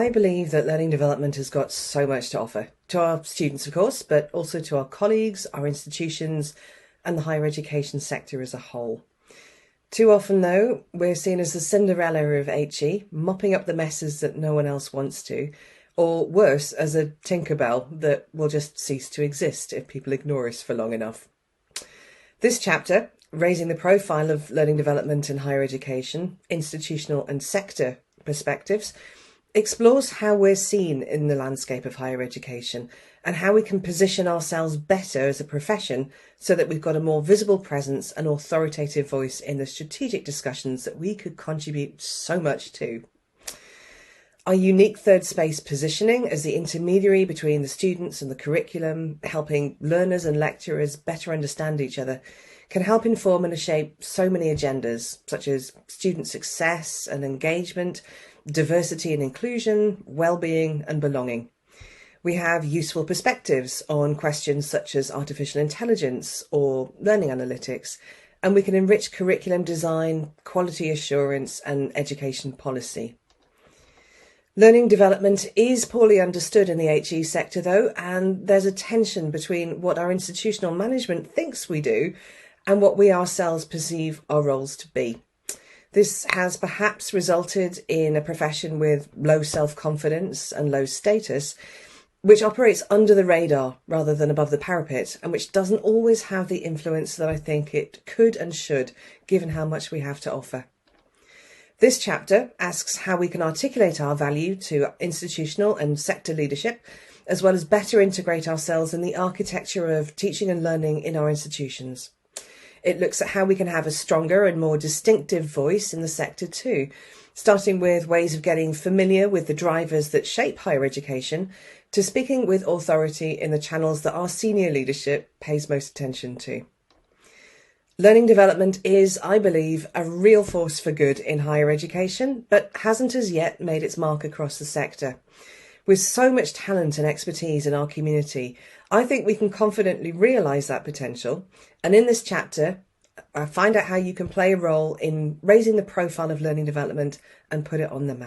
I believe that learning development has got so much to offer to our students, of course, but also to our colleagues, our institutions, and the higher education sector as a whole. Too often, though, we're seen as the Cinderella of HE, mopping up the messes that no one else wants to, or worse, as a Tinkerbell that will just cease to exist if people ignore us for long enough. This chapter, raising the profile of learning development in higher education, institutional and sector perspectives, explores how we're seen in the landscape of higher education and how we can position ourselves better as a profession so that we've got a more visible presence and authoritative voice in the strategic discussions that we could contribute so much to. Our unique third space positioning as the intermediary between the students and the curriculum, helping learners and lecturers better understand each other, can help inform and shape so many agendas, such as student success and engagement, diversity and inclusion, well-being and belonging. We have useful perspectives on questions such as artificial intelligence or learning analytics, and we can enrich curriculum design, quality assurance and education policy. Learning development is poorly understood in the HE sector though, and there's a tension between what our institutional management thinks we do and what we ourselves perceive our roles to be. This has perhaps resulted in a profession with low self-confidence and low status, which operates under the radar rather than above the parapet, and which doesn't always have the influence that I think it could and should, given how much we have to offer. This chapter asks how we can articulate our value to institutional and sector leadership, as well as better integrate ourselves in the architecture of teaching and learning in our institutions. It looks at how we can have a stronger and more distinctive voice in the sector too, starting with ways of getting familiar with the drivers that shape higher education, to speaking with authority in the channels that our senior leadership pays most attention to. Learning development is, I believe, a real force for good in higher education, but hasn't as yet made its mark across the sector. With so much talent and expertise in our community, I think we can confidently realise that potential. And in this chapter, I find out how you can play a role in raising the profile of learning development and put it on the map.